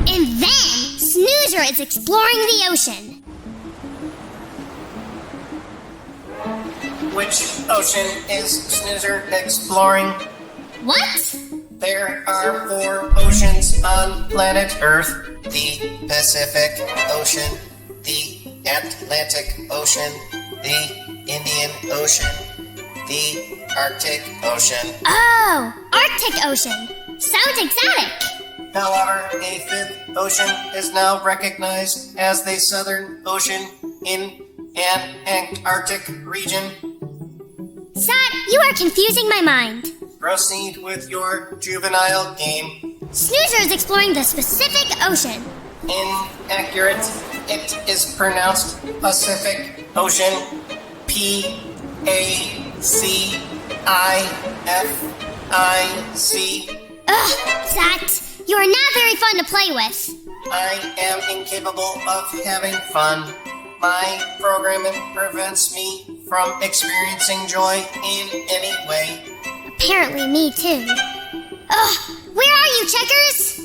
And then, Snoozer is exploring the ocean. Which ocean is Snoozer exploring? What? There are 4 oceans on planet Earth. The Pacific Ocean, the Atlantic Ocean, the Indian Ocean, the Arctic Ocean. Oh, Arctic Ocean. Sounds exotic. However, a 5th ocean is now recognized as the Southern Ocean in an Antarctic region. Sad, you are confusing my mind. Proceed with your juvenile game. Snoozer is exploring the Pacific Ocean. Inaccurate. It is pronounced Pacific Ocean. Pacific. Ugh, Zach, you are not very fun to play with. I am incapable of having fun. My programming prevents me from experiencing joy in any way. Apparently me too. Ugh, where are you, Checkers?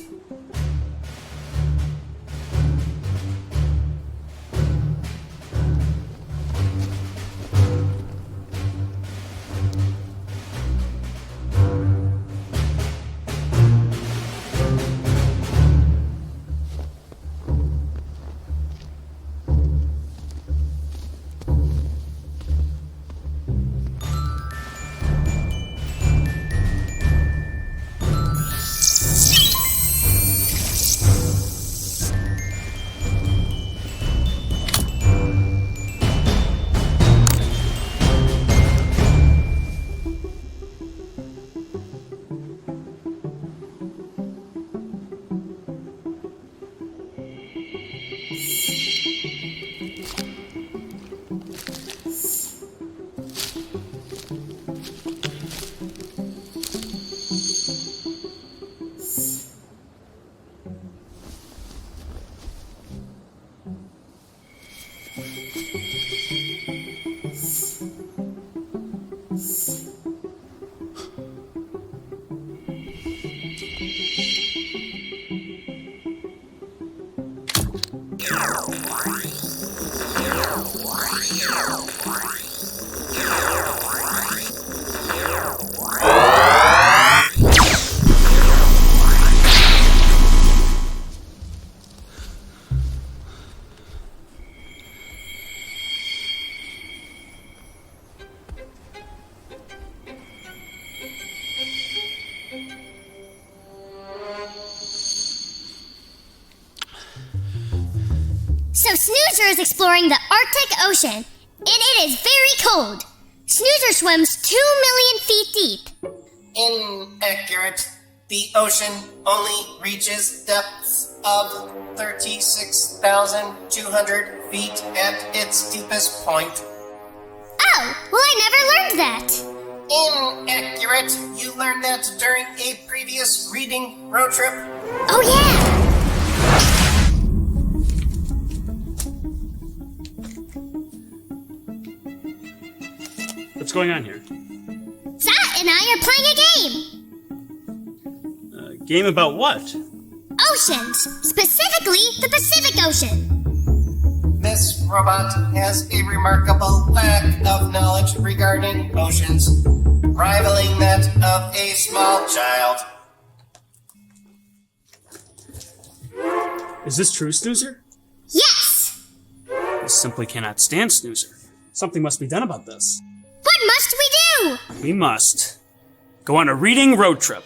So Snoozer is exploring the Arctic Ocean, and it is very cold. Snoozer swims 2 million feet deep. Inaccurate. The ocean only reaches depths of 36,200 feet at its deepest point. Oh, well, I never learned that. Inaccurate. You learned that during a previous reading road trip. Oh, yeah. What's going on here? Zat and I are playing a game. A game about what? Oceans, specifically the Pacific Ocean. This robot has a remarkable lack of knowledge regarding oceans, rivaling that of a small child. Is this true, Snoozer? Yes. I simply cannot stand Snoozer. Something must be done about this. What must we do? We must go on a reading road trip.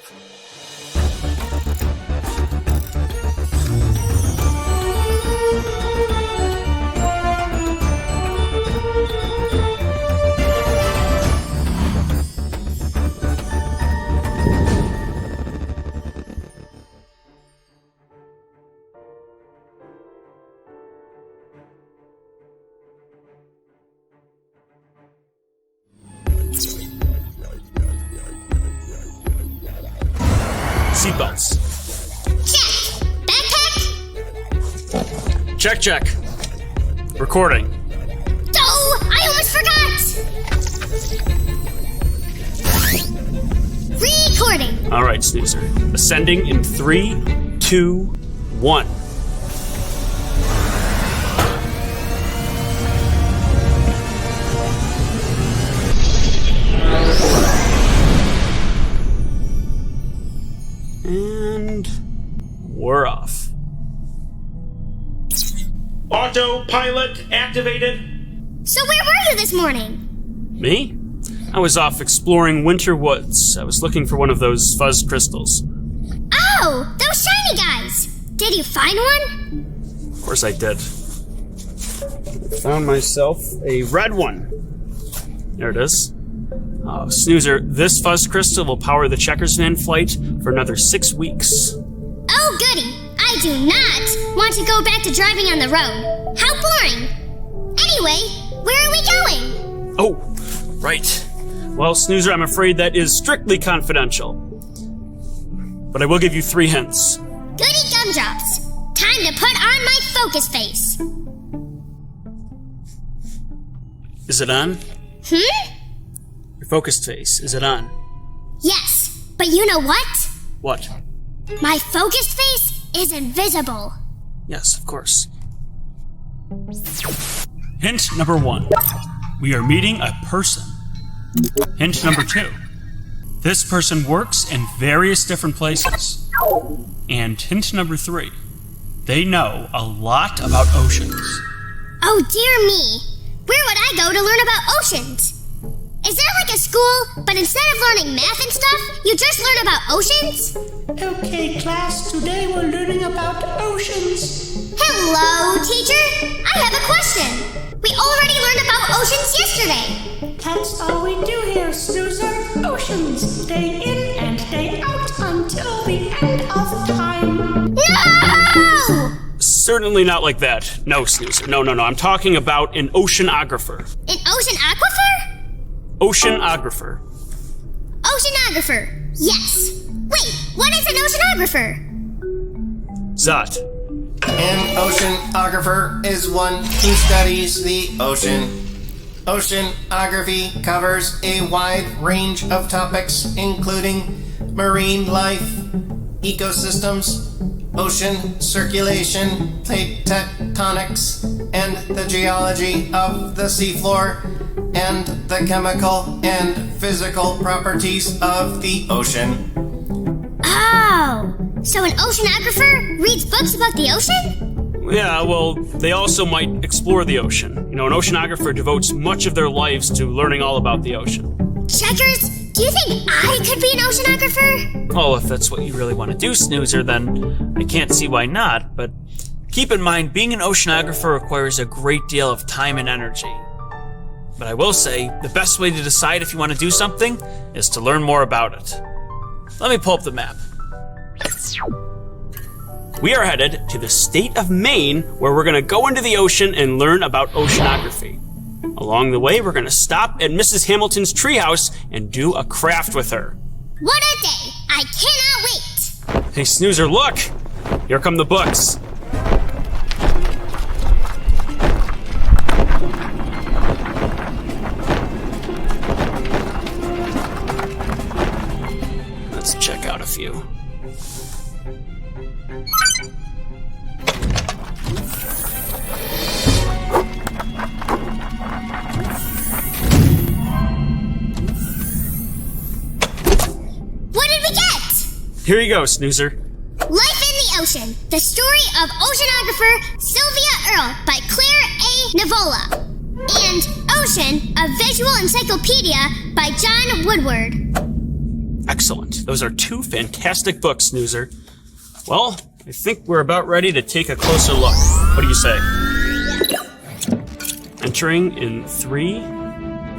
Seatbelts. Check. Backpack? Check. Recording. Oh, I almost forgot. Recording. All right, Snoozer. Ascending in 3, 2, 1. And we're off. Autopilot activated. So where were you this morning? Me? I was off exploring winter woods. I was looking for one of those fuzz crystals. Oh, those shiny guys. Did you find one? Of course I did. Found myself a red one. There it is. Snoozer, this fuzz crystal will power the Checkers van flight for another 6 weeks. Oh, goody. I do not want to go back to driving on the road. How boring. Anyway, where are we going? Oh, right. Well, Snoozer, I'm afraid that is strictly confidential. But I will give you 3 hints. Goody gumdrops. Time to put on my focus face. Is it on? Your focused face, is it on? Yes, but you know what? What? My focused face is invisible. Yes, of course. Hint number 1. We are meeting a person. Hint number 2. This person works in various different places. And hint number 3. They know a lot about oceans. Oh dear me. Where would I go to learn about oceans? Is there like a school, but instead of learning math and stuff, you just learn about oceans? Okay, class, today we're learning about oceans. Hello, teacher. I have a question. We already learned about oceans yesterday. That's all we do here, Snoozer. Oceans, day in and day out until the end of time. No! Certainly not like that. No, Snoozer. No. I'm talking about an oceanographer. An oceanographer? Oceanographer. Oceanographer. Yes. Wait, what is an oceanographer? Zot. An oceanographer is one who studies the ocean. Oceanography covers a wide range of topics, including marine life, ecosystems, ocean circulation, plate tectonics, and the geology of the seafloor, and the chemical and physical properties of the ocean. Oh, so an oceanographer reads books about the ocean? Yeah, well, they also might explore the ocean. You know, an oceanographer devotes much of their lives to learning all about the ocean. Checkers, do you think I could be an oceanographer? Oh, if that's what you really want to do, Snoozer, then I can't see why not, but keep in mind, being an oceanographer requires a great deal of time and energy. But I will say, the best way to decide if you want to do something is to learn more about it. Let me pull up the map. We are headed to the state of Maine, where we're going to go into the ocean and learn about oceanography. Along the way, we're going to stop at Mrs. Hamilton's treehouse and do a craft with her. What a day! I cannot wait! Hey, Snoozer, look! Here come the books. Let's check out a few. What did we get? Here you go, Snoozer. Life in the Ocean, the story of oceanographer Sylvia Earle by Claire A. Nivola. And Ocean, a visual encyclopedia by John Woodward. Excellent. Those are 2 fantastic books, Snoozer. Well, I think we're about ready to take a closer look. What do you say? Entering in 3,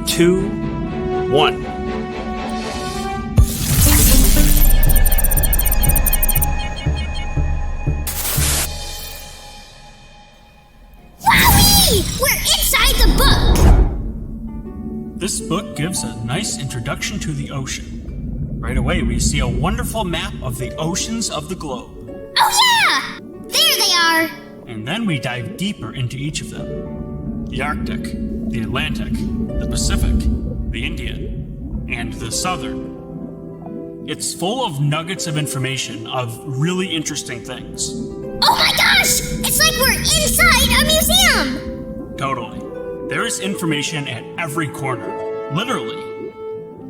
2, 1. Wowie! We're inside the book! This book gives a nice introduction to the ocean. Right away, we see a wonderful map of the oceans of the globe. Oh yeah! There they are! And then we dive deeper into each of them. The Arctic, the Atlantic, the Pacific, the Indian, and the Southern. It's full of nuggets of information of really interesting things. Oh my gosh! It's like we're inside a museum! Totally. There is information at every corner, literally.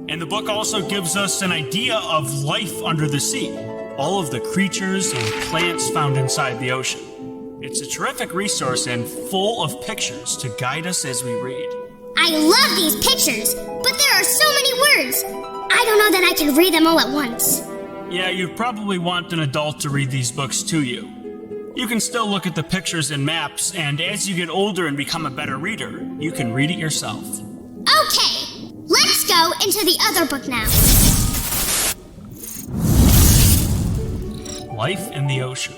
And the book also gives us an idea of life under the sea, all of the creatures and plants found inside the ocean. It's a terrific resource and full of pictures to guide us as we read. I love these pictures, but there are so many words. I don't know that I can read them all at once. Yeah, you'd probably want an adult to read these books to you. You can still look at the pictures and maps, and as you get older and become a better reader, you can read it yourself. Okay, let's go into the other book now. Life in the Ocean.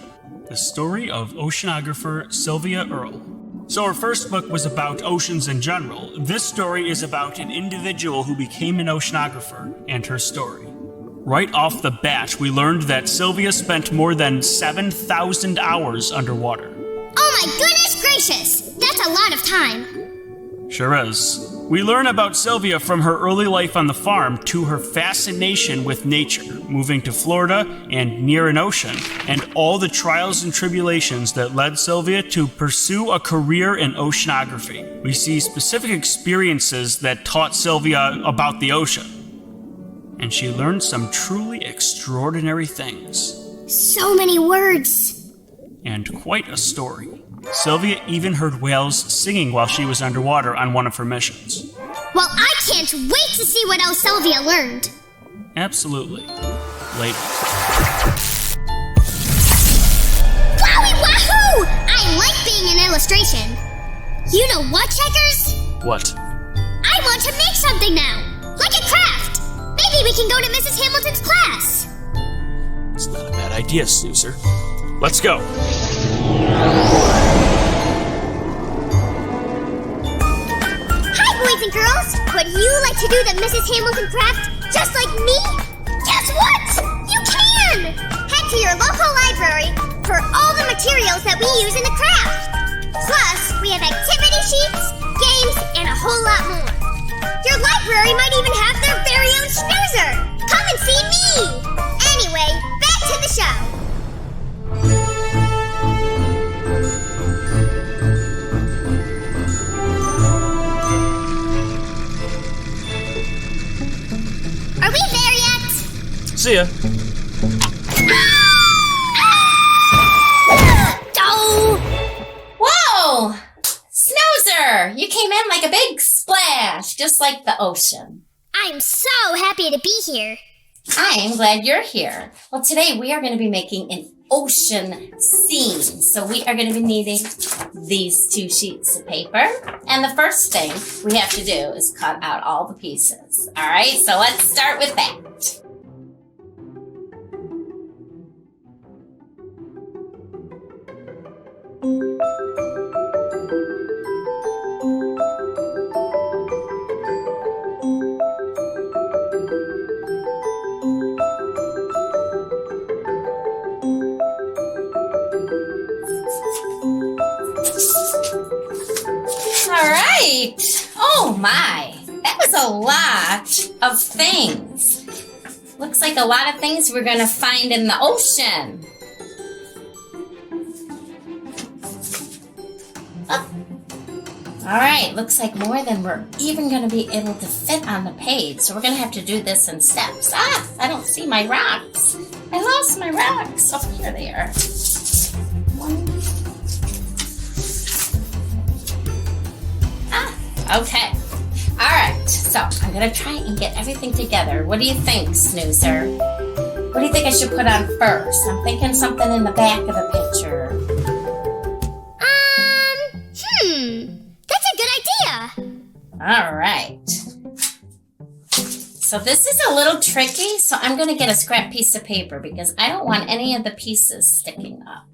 The story of oceanographer Sylvia Earle. So our first book was about oceans in general. This story is about an individual who became an oceanographer and her story. Right off the bat, we learned that Sylvia spent more than 7,000 hours underwater. Oh my goodness gracious! That's a lot of time. Sure is. We learn about Sylvia from her early life on the farm to her fascination with nature, moving to Florida and near an ocean, and all the trials and tribulations that led Sylvia to pursue a career in oceanography. We see specific experiences that taught Sylvia about the ocean, and she learned some truly extraordinary things. So many words. And quite a story. Sylvia even heard whales singing while she was underwater on one of her missions. Well, I can't wait to see what else Sylvia learned. Absolutely. Later. Wowie wahoo! I like being an illustration. You know what, Checkers? What? I want to make something now, like a craft. Maybe we can go to Mrs. Hamilton's class. It's not a bad idea, Snoozer. Let's go. Hi, boys and girls. Would you like to do the Mrs. Hamilton craft just like me? Guess what? You can! Head to your local library for all the materials that we use in the craft. Plus, we have activity sheets, games, and a whole lot more. Your library might even have their very own Snoozer. Come and see me! Anyway, back to the show. Are we there yet? See ya. Oh! Whoa! Snoozer! You came in like a big splash, just like the ocean. I'm so happy to be here. I am glad you're here. Well, today we are going to be making an ocean scene. So we are going to be needing these 2 sheets of paper. And the first thing we have to do is cut out all the pieces. All right, so let's start with that. All right. Oh my, that was a lot of things. Looks like a lot of things we're gonna find in the ocean. Oh. All right, looks like more than we're even gonna be able to fit on the page. So we're gonna have to do this in steps. Ah, I don't see my rocks. I lost my rocks. Oh, here they are. Okay. All right. So I'm going to try and get everything together. What do you think, Snoozer? What do you think I should put on first? I'm thinking something in the back of the picture. That's a good idea. All right. So this is a little tricky. So I'm going to get a scrap piece of paper because I don't want any of the pieces sticking up.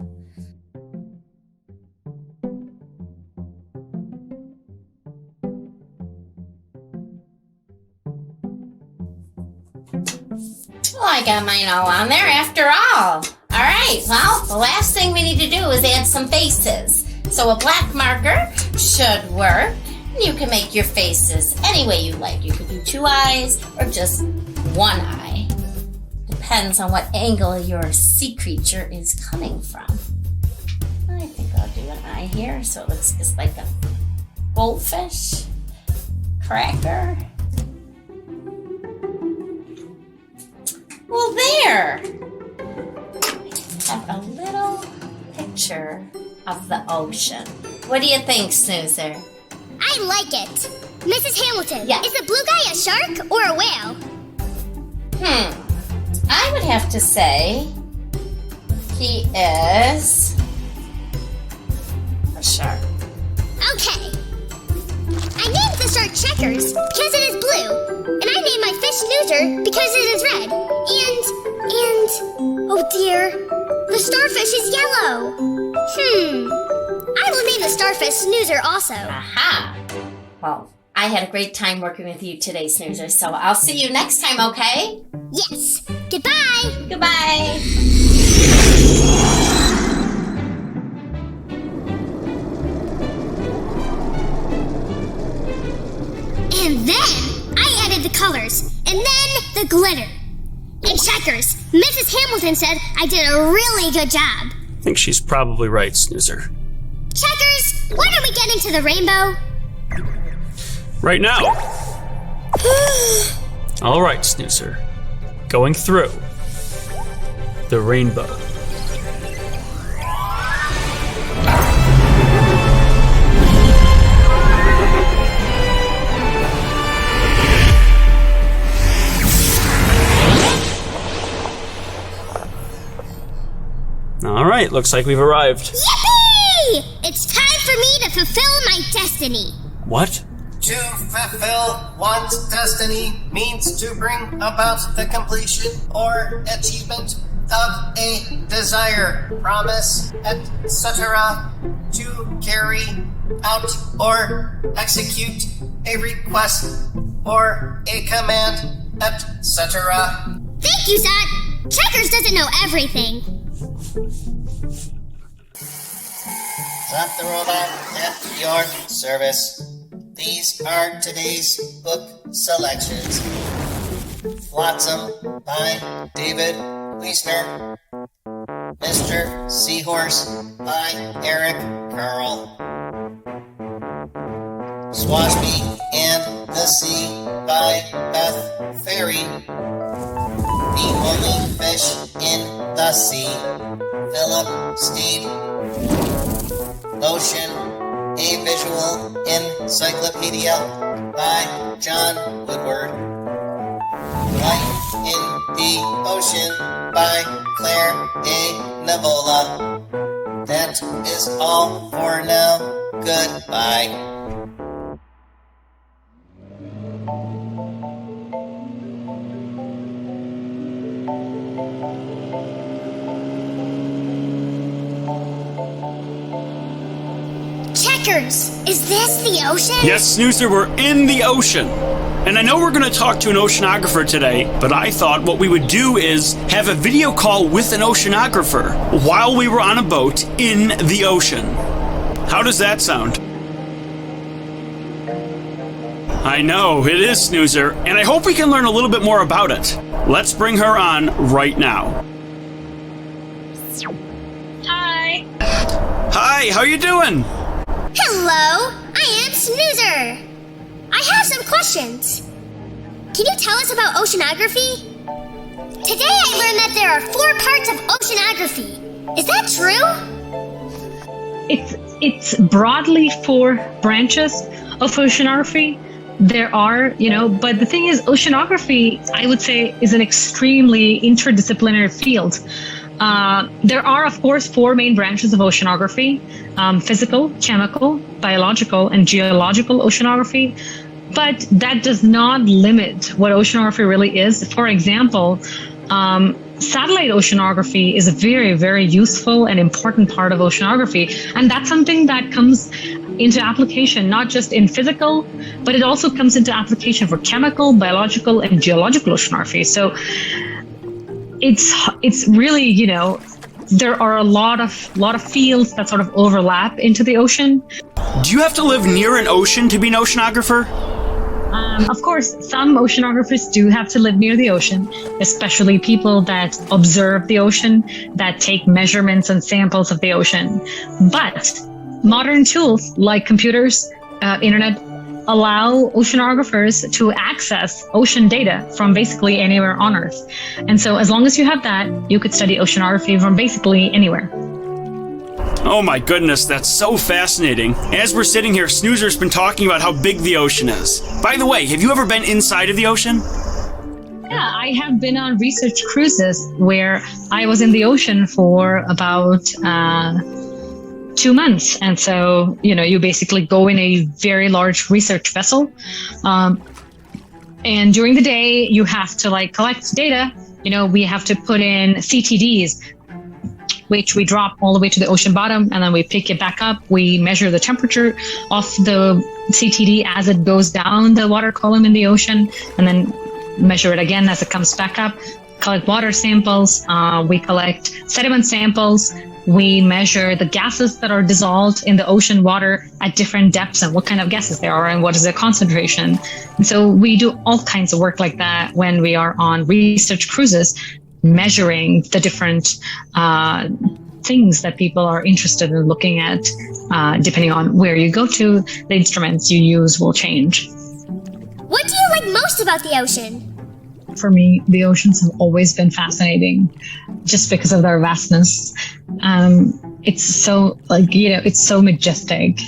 Well, I got mine all on there after all. All right, well, the last thing we need to do is add some faces. So a black marker should work. You can make your faces any way you like. You could do 2 eyes or just 1 eye. depends on what angle your sea creature is coming from. I think I'll do an eye here so it looks just like a goldfish cracker. Well, there! I have a little picture of the ocean. What do you think, Snoozer? I like it. Mrs. Hamilton, Yeah. is the blue guy a shark or a whale? I would have to say he is a shark. Okay. I named the shark Checkers because it is blue. And I named my fish Snoozer because it is red. Oh dear, the starfish is yellow. I will name the starfish Snoozer also. Aha! Well, I had a great time working with you today, Snoozer, so I'll see you next time, okay? Yes. Goodbye. Goodbye! And then I added the colors, and then the glitter. And Checkers, Mrs. Hamilton said I did a really good job. I think she's probably right, Snoozer. Checkers, when are we getting to the rainbow? Right now. All right, Snoozer. Going through the rainbow. All right, looks like we've arrived. Yippee! It's time for me to fulfill my destiny. What? To fulfill one's destiny means to bring about the completion or achievement of a desire, promise, etc. To carry out or execute a request or a command, etc. Thank you, Zot. Checkers doesn't know everything. Zot the Robot at your service. These are today's book selections. Flotsam by David Wiesner. Mr. Seahorse by Eric Carl. Swashby and the Sea by Beth Ferry. The Only Fish in the Sea, Philip Steed. Ocean, a Visual Encyclopedia by John Woodward. Life in the Ocean by Claire A. Navola. That is all for now. Goodbye. Checkers, is this the ocean? Yes, Snoozer, we're in the ocean. And I know we're going to talk to an oceanographer today, but I thought what we would do is have a video call with an oceanographer while we were on a boat in the ocean. How does that sound? I know, it is, Snoozer, and I hope we can learn a little bit more about it. Let's bring her on right now. Hi. Hi, how you doing? Hello, I am Snoozer. I have some questions. Can you tell us about oceanography? Today I learned that there are 4 parts of oceanography. Is that true? It's broadly 4 branches of oceanography. There are, but the thing is, oceanography, I would say, is an extremely interdisciplinary field. There are, of course, 4 main branches of oceanography: physical, chemical, biological, and geological oceanography. But that does not limit what oceanography really is. For example, satellite oceanography is a very, very useful and important part of oceanography. And that's something that comes into application, not just in physical, but it also comes into application for chemical, biological, and geological oceanography. So it's really, there are a lot of fields that sort of overlap into the ocean. Do you have to live near an ocean to be an oceanographer? Of course, some oceanographers do have to live near the ocean, especially people that observe the ocean, that take measurements and samples of the ocean. But modern tools like computers, internet, allow oceanographers to access ocean data from basically anywhere on Earth. And so as long as you have that, you could study oceanography from basically anywhere. Oh my goodness, that's so fascinating. As we're sitting here, Snoozer's been talking about how big the ocean is. By the way, have you ever been inside of the ocean? Yeah, I have been on research cruises where I was in the ocean for about 2 months. And so, you basically go in a very large research vessel. And during the day, you have to collect data. We have to put in CTDs, which we drop all the way to the ocean bottom, and then we pick it back up. We measure the temperature of the CTD as it goes down the water column in the ocean, and then measure it again as it comes back up. Collect water samples. We collect sediment samples. We measure the gases that are dissolved in the ocean water at different depths and what kind of gases there are and what is their concentration. And so we do all kinds of work like that when we are on research cruises, measuring the different things that people are interested in looking at. Depending on where you go to, the instruments you use will change. What do you like most about the ocean? For me, the oceans have always been fascinating just because of their vastness. It's so, it's so majestic.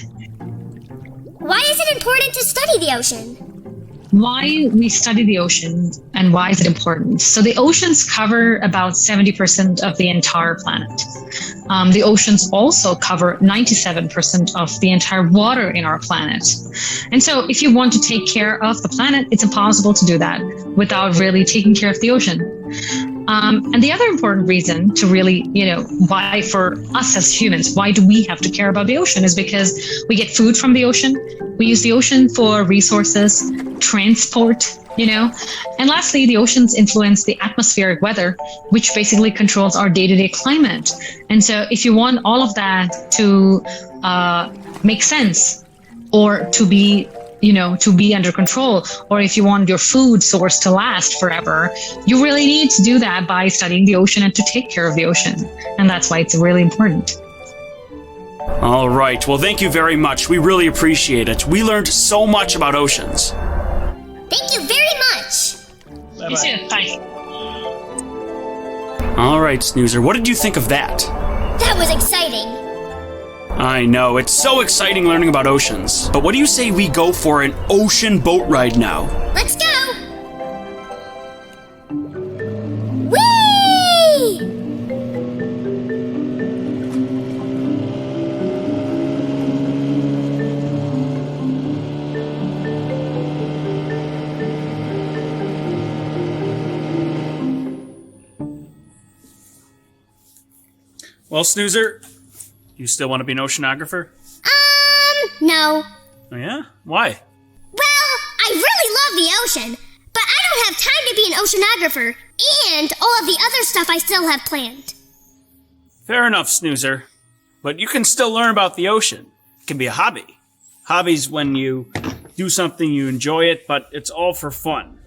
Why is it important to study the ocean? Why we study the ocean and why is it important? So the oceans cover about 70% of the entire planet. The oceans also cover 97% of the entire water in our planet. And so if you want to take care of the planet, it's impossible to do that without really taking care of the ocean. And the other important reason to really, why for us as humans, why do we have to care about the ocean is because we get food from the ocean. We use the ocean for resources, transport, And lastly, the oceans influence the atmospheric weather, which basically controls our day-to-day climate. And so if you want all of that to make sense or to be under control, or if you want your food source to last forever, you really need to do that by studying the ocean and to take care of the ocean. And that's why it's really important. All right. Well, thank you very much. We really appreciate it. We learned so much about oceans. Thank you very much. You too. Bye. All right, Snoozer. What did you think of that? That was exciting. I know. It's so exciting learning about oceans. But what do you say we go for an ocean boat ride now? Let's go. Whee! Well, Snoozer, you still want to be an oceanographer? No. Oh, yeah? Why? Well, I really love the ocean, but I don't have time to be an oceanographer and all of the other stuff I still have planned. Fair enough, Snoozer. But you can still learn about the ocean. It can be a hobby. Hobby's when you do something, you enjoy it, but it's all for fun.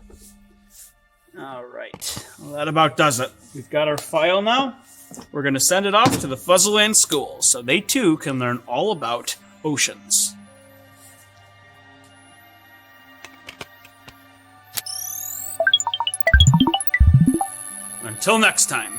All right. Well, that about does it. We've got our file now. We're going to send it off to the Fuzzleland School so they too can learn all about oceans. Until next time.